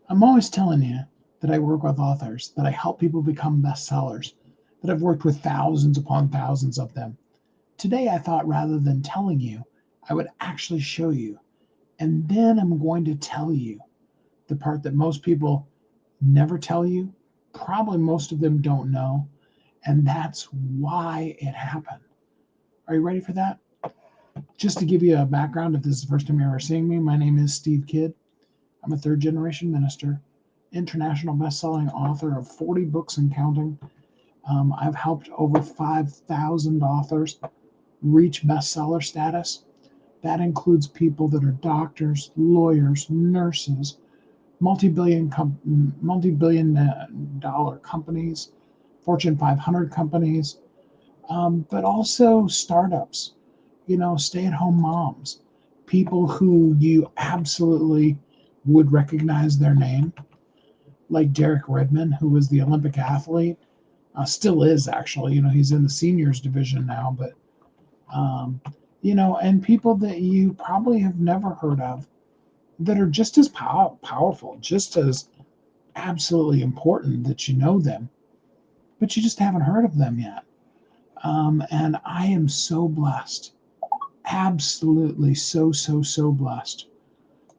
I'm always telling you that I work with authors, that I help people become bestsellers, that I've worked with thousands upon thousands of them. Today, I thought rather than telling you, I would actually show you. And then I'm going to tell you the part that most people never tell you, probably most of them don't know, and that's why it happened. Are you ready for that? Just to give you a background, if this is the first time you're ever seeing me, my name is Steve Kidd. I'm a third generation minister, international best-selling author of 40 books and counting. I've helped over 5,000 authors reach bestseller status. That includes people that are doctors, lawyers, nurses, multi-billion dollar companies, Fortune 500 companies, but also startups, stay-at-home moms, people who you absolutely would recognize their name, like Derek Redmond, who was the Olympic athlete, still is actually. He's in the seniors division now, but and people that you probably have never heard of that are just as powerful, just as absolutely important that you know them, but you just haven't heard of them yet. And I am so blessed, absolutely so blessed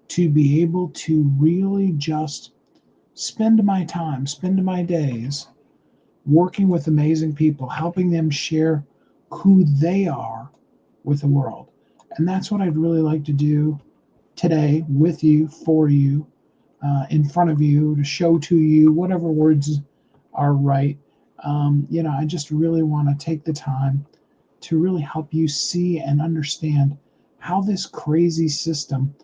to be able to really just spend my days working with amazing people, helping them share who they are with the world. And that's what I'd really like to do today with you, for you, in front of you, to show to you, whatever words are right. I just really want to take the time to really help you see and understand how this crazy system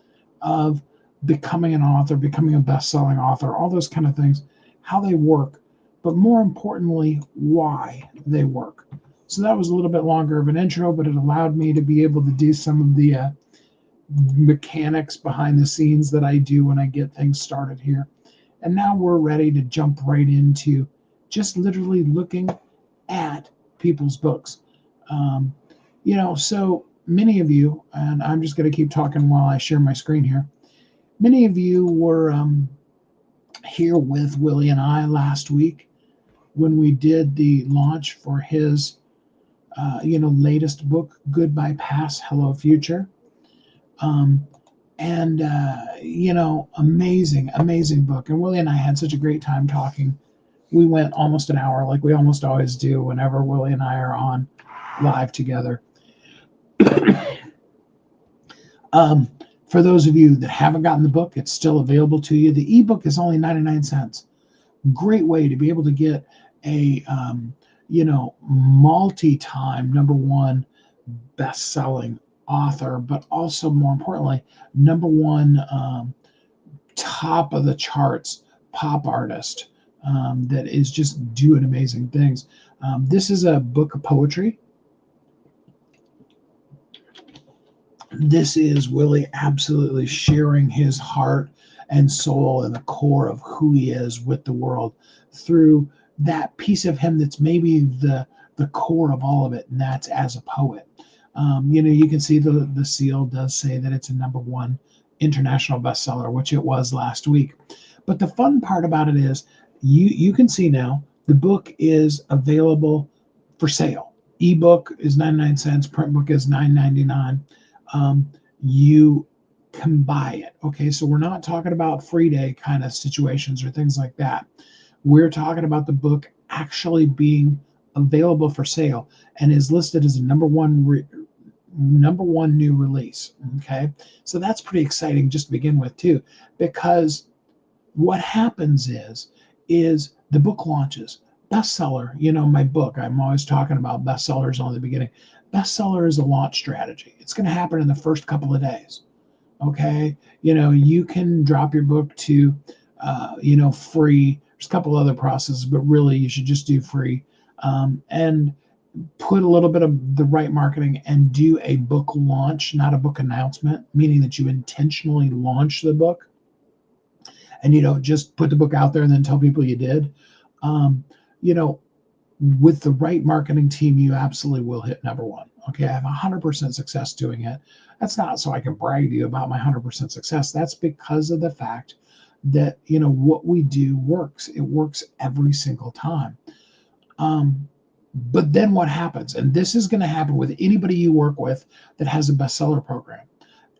of becoming an author, becoming a best-selling author, all those kind of things, how they work, but more importantly, why they work. So that was a little bit longer of an intro, but it allowed me to be able to do some of the mechanics behind the scenes that I do when I get things started here. And now we're ready to jump right into just literally looking at people's books. Um, so many of you, and I'm just going to keep talking while I share my screen here. Many of you were here with Willie and I last week when we did the launch for his, latest book, Goodbye Past, Hello Future. Um, and amazing book. And Willie and I had such a great time talking. We went almost an hour, like we almost always do whenever Willie and I are on live together. um, for those of you that haven't gotten the book, it's still available to you. The ebook is only 99 cents. Great way to be able to get a multi-time number one best-selling author, but also more importantly, number one top of the charts pop artist that is just doing amazing things. This is a book of poetry. This is Willie absolutely sharing his heart and soul and the core of who he is with the world through that piece of him that's maybe the core of all of it, and that's as a poet. You can see the seal does say that it's a number one international bestseller, which it was last week. But the fun part about it is you can see now the book is available for sale. Ebook is 99 cents, print book is $9.99. You can buy it. Okay, so we're not talking about free day kind of situations or things like that. We're talking about the book actually being available for sale and is listed as a number one new release. Okay, so that's pretty exciting just to begin with too, because what happens is the book launches. Bestseller, my book, I'm always talking about bestsellers on the beginning. Bestseller is a launch strategy. It's going to happen in the first couple of days. Okay, you can drop your book to free. There's a couple other processes, but really you should just do free, and put a little bit of the right marketing and do a book launch, not a book announcement, meaning that you intentionally launch the book and you don't just put the book out there and then tell people you did. Um, you know, with the right marketing team, you absolutely will hit number one. Okay, I have 100% success doing it. That's not so I can brag to you about my 100% success. That's because of the fact that, what we do works. It works every single time. But then what happens? And this is going to happen with anybody you work with that has a bestseller program.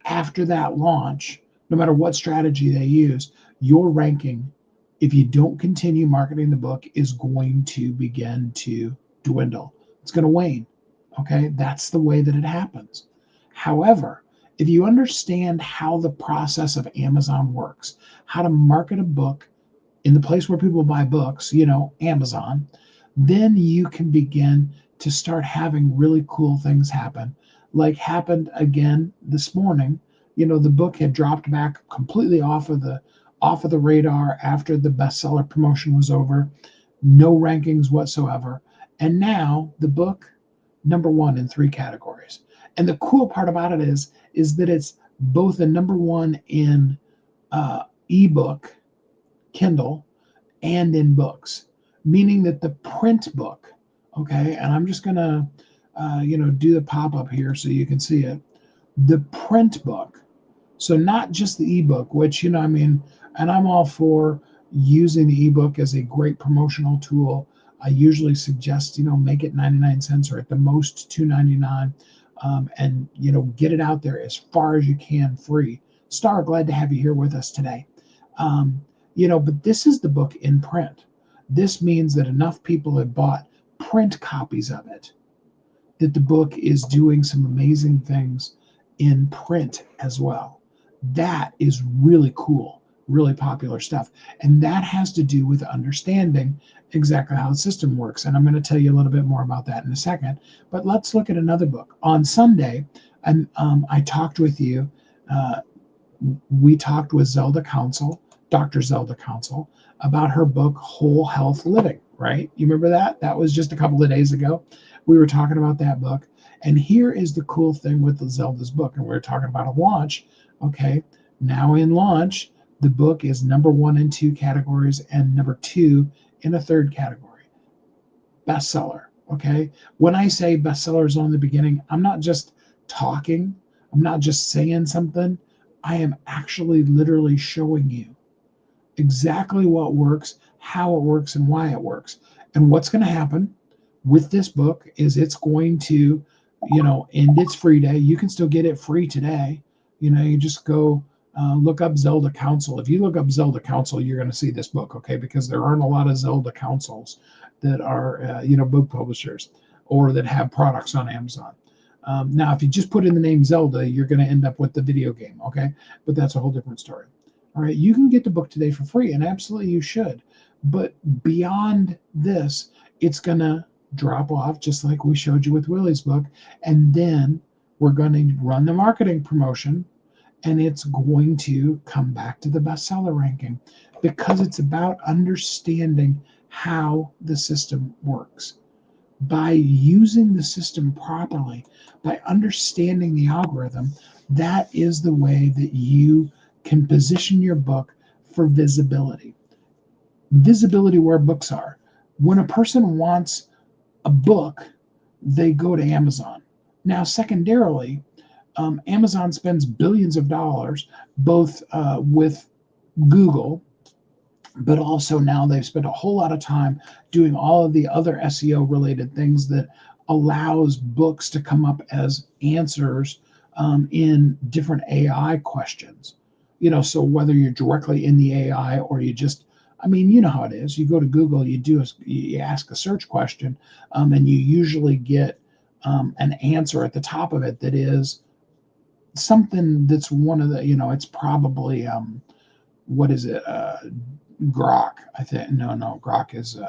After that launch, no matter what strategy they use, your ranking, if you don't continue marketing the book, is going to begin to dwindle. It's going to wane. Okay, that's the way that it happens. However, if you understand how the process of Amazon works, how to market a book in the place where people buy books, Amazon, then you can begin to start having really cool things happen. Like happened again this morning. The book had dropped back completely off of the radar after the bestseller promotion was over. No rankings whatsoever. And now the book number one in 3 categories. And the cool part about it is that it's both the number one in ebook, Kindle, and in books, meaning that the print book, okay, and I'm just gonna, do the pop up here so you can see it. The print book, so not just the ebook, which, and I'm all for using the ebook as a great promotional tool. I usually suggest, make it 99 cents or at the most $2.99, and, get it out there as far as you can free. Star, glad to have you here with us today. But this is the book in print. This means that enough people have bought print copies of it that the book is doing some amazing things in print as well. That is really cool, really popular stuff. And that has to do with understanding exactly how the system works. And I'm going to tell you a little bit more about that in a second. But let's look at another book. On Sunday, I talked with you. We talked with Zelda Council, Dr. Zelda Council, about her book, Whole Health Living, right? You remember that? That was just a couple of days ago. We were talking about that book. And here is the cool thing with the Zelda's book. And we were talking about a launch. Okay, now in launch, the book is number one in 2 categories and number 2 in a 3rd category. Bestseller, okay? When I say bestsellers on the beginning, I'm not just talking. I'm not just saying something. I am actually literally showing you exactly what works, how it works, and why it works. And what's going to happen with this book is it's going to, end its free day. You can still get it free today. You just go look up Zelda Council. If you look up Zelda Council, you're going to see this book, okay? Because there aren't a lot of Zelda Councils that are, book publishers or that have products on Amazon. Now, if you just put in the name Zelda, you're going to end up with the video game, okay? But that's a whole different story. All right, you can get the book today for free, and absolutely you should. But beyond this, it's going to drop off just like we showed you with Willie's book. And then we're going to run the marketing promotion, and it's going to come back to the bestseller ranking because it's about understanding how the system works. By using the system properly, by understanding the algorithm, that is the way that you can position your book for visibility. Visibility where books are. When a person wants a book, they go to Amazon. Now, secondarily, Amazon spends billions of dollars, both with Google, but also now they've spent a whole lot of time doing all of the other SEO related things that allows books to come up as answers in different AI questions. So whether you're directly in the AI or you just, you know how it is. You go to Google, you ask a search question, and you usually get an answer at the top of it that is something that's one of the, it's probably, what is it? Grok, I think. No, Grok is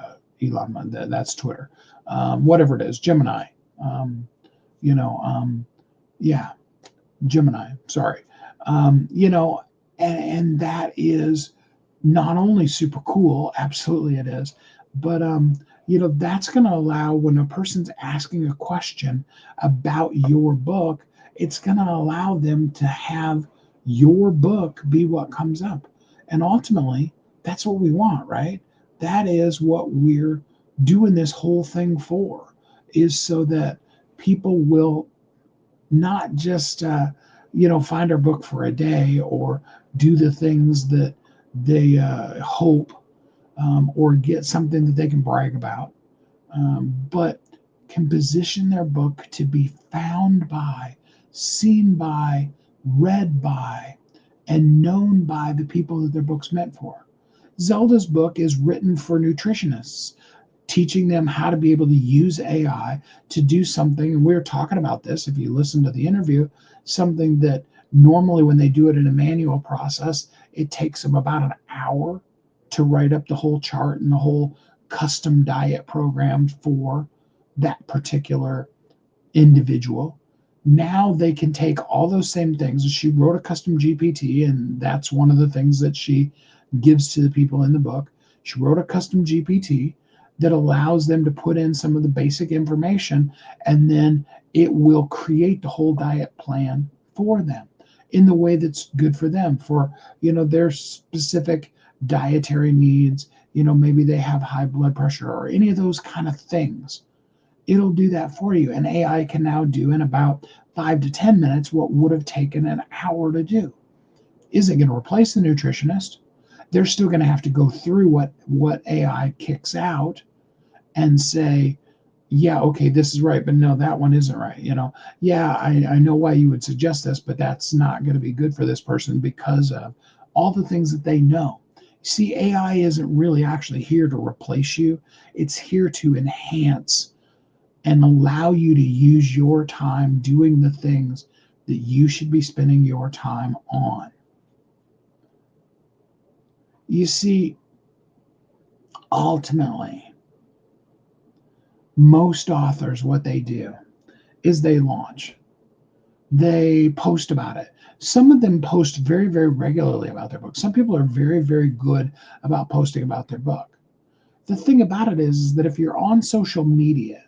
Elon Musk. That's Twitter. Whatever it is, Gemini. Yeah, Gemini. Sorry. And that is not only super cool, absolutely it is, but that's going to allow when a person's asking a question about your book, it's going to allow them to have your book be what comes up. And ultimately, that's what we want, right? That is what we're doing this whole thing for, is so that people will not just, find our book for a day or do the things that, they hope or get something that they can brag about, but can position their book to be found by, seen by, read by, and known by the people that their book's meant for. Zelda's book is written for nutritionists, teaching them how to be able to use AI to do something. And we were talking about this, if you listen to the interview, something that normally when they do it in a manual process, it takes them about an hour to write up the whole chart and the whole custom diet program for that particular individual. Now they can take all those same things. She wrote a custom GPT, and that's one of the things that she gives to the people in the book. She wrote a custom GPT that allows them to put in some of the basic information, and then it will create the whole diet plan for them in the way that's good for them, for their specific dietary needs. Maybe they have high blood pressure or any of those kind of things. It'll do that for you. And AI can now do in about 5 to 10 minutes what would have taken an hour to do. Is it going to replace the nutritionist? They're still going to have to go through what AI kicks out and say, yeah, okay, this is right, but no, that one isn't right. Yeah, I know why you would suggest this, but that's not going to be good for this person because of all the things that they know. See, AI isn't really actually here to replace you. It's here to enhance and allow you to use your time doing the things that you should be spending your time on. You see, ultimately, most authors, what they do is they launch, they post about it. Some of them post very, very regularly about their book. Some people are very, very good about posting about their book. The thing about it is that if you're on social media,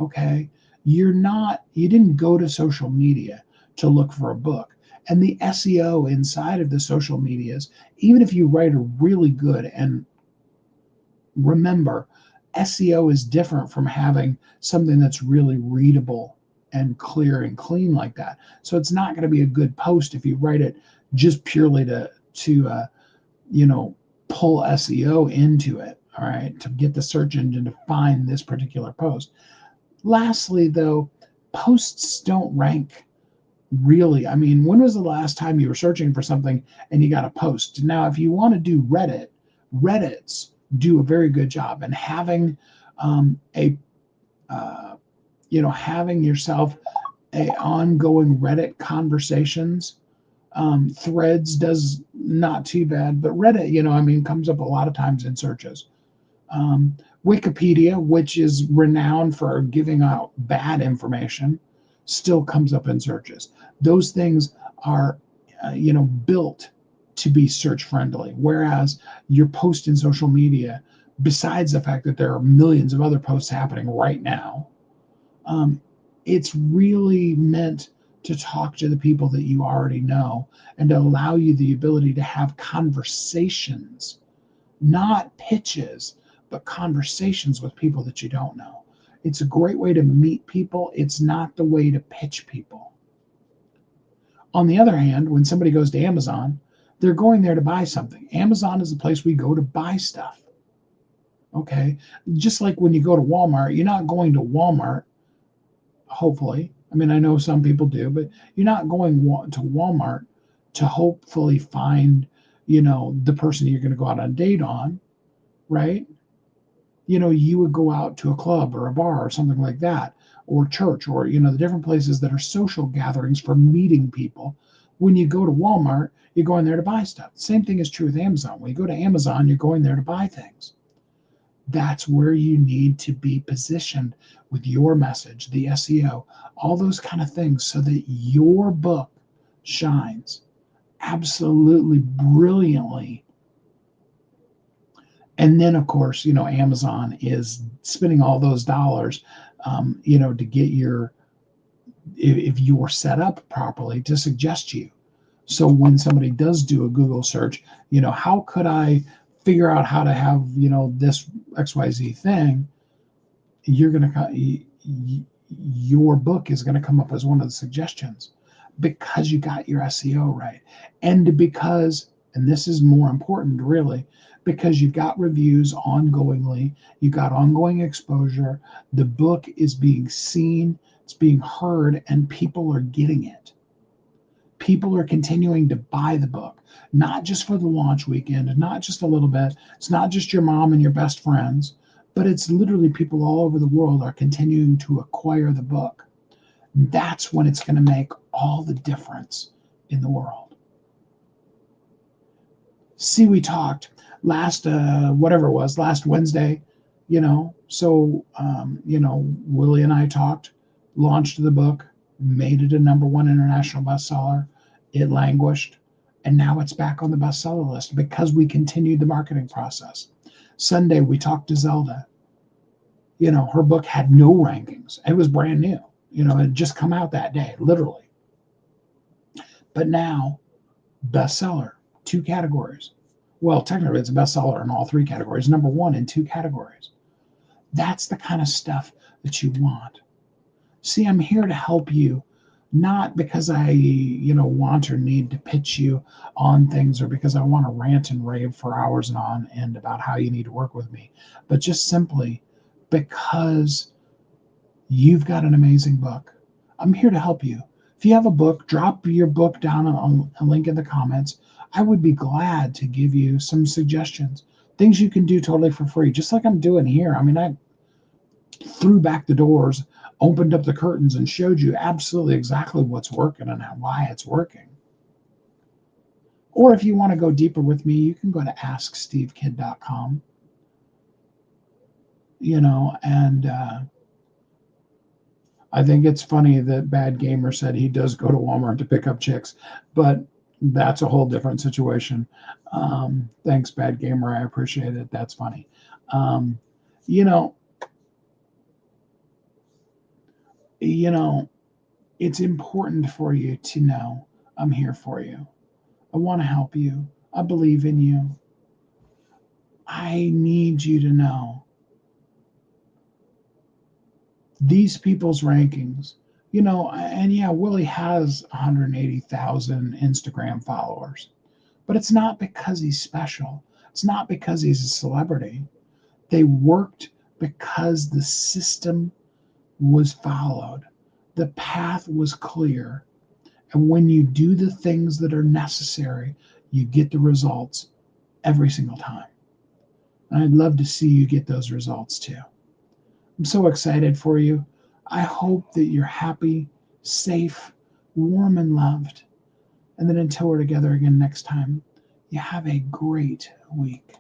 okay, you didn't go to social media to look for a book. And the SEO inside of the social medias, even if you write a really good, and remember, SEO is different from having something that's really readable and clear and clean like that. So it's not going to be a good post if you write it just purely to pull SEO into it, all right, to get the search engine to find this particular post. Lastly, though, posts don't rank really. I mean, when was the last time you were searching for something and you got a post? Now, if you want to do Reddits do a very good job, and having having yourself a ongoing Reddit conversations. Threads does not too bad, but Reddit, comes up a lot of times in searches. Wikipedia, which is renowned for giving out bad information, still comes up in searches. Those things are, built to be search friendly. Whereas your post in social media, besides the fact that there are millions of other posts happening right now, it's really meant to talk to the people that you already know and to allow you the ability to have conversations, not pitches, but conversations with people that you don't know. It's a great way to meet people. It's not the way to pitch people. On the other hand, when somebody goes to Amazon, they're going there to buy something. Amazon is the place we go to buy stuff. Okay. Just like when you go to Walmart, you're not going to Walmart, hopefully. I mean, I know some people do, but you're not going to Walmart to hopefully find, the person you're going to go out on a date on, right? You would go out to a club or a bar or something like that, or church, or, the different places that are social gatherings for meeting people. When you go to Walmart, you're going there to buy stuff. Same thing is true with Amazon. When you go to Amazon, you're going there to buy things. That's where you need to be positioned with your message, the SEO, all those kind of things, so that your book shines absolutely brilliantly. And then, of course, Amazon is spending all those dollars, to get if you were set up properly, to suggest you. So when somebody does do a Google search, how could I figure out how to have, this XYZ thing? Your book is going to come up as one of the suggestions because you got your SEO right. And because And this is more important, really, because you've got reviews ongoingly, you've got ongoing exposure. The book is being seen, it's being heard, and people are getting it. People are continuing to buy the book, not just for the launch weekend, and not just a little bit. It's not just your mom and your best friends, but it's literally people all over the world are continuing to acquire the book. That's when it's going to make all the difference in the world. See, we talked last, whatever it was, last Wednesday, Willie and I talked, launched the book, made it a #1 international bestseller. It languished, and now it's back on the bestseller list because we continued the marketing process. Sunday, we talked to Zelda. Her book had no rankings. It was brand new. It had just come out that day, literally. But now, bestseller, 2 categories. Well, technically, it's a bestseller in all 3 categories, #1 in 2 categories. That's the kind of stuff that you want. See, I'm here to help you, not because I, want or need to pitch you on things or because I want to rant and rave for hours and on end about how you need to work with me, but just simply because you've got an amazing book. I'm here to help you. If you have a book, drop your book down on a link in the comments. I would be glad to give you some suggestions, things you can do totally for free, just like I'm doing here. I mean, I threw back the doors, opened up the curtains, and showed you absolutely exactly what's working and why it's working. Or if you want to go deeper with me, you can go to askstevekid.com, and I think it's funny that Bad Gamer said he does go to Walmart to pick up chicks, but that's a whole different situation. Thanks, Bad Gamer. I appreciate it. That's funny. Um, you know, it's important for you to know I'm here for you. I want to help you. I believe in you. I need you to know these people's rankings, and yeah, Willie has 180,000 Instagram followers, but it's not because he's special. It's not because he's a celebrity. They worked because the system was followed. The path was clear. And when you do the things that are necessary, you get the results every single time. And I'd love to see you get those results too. I'm so excited for you. I hope that you're happy, safe, warm, and loved. And then until we're together again next time, you have a great week.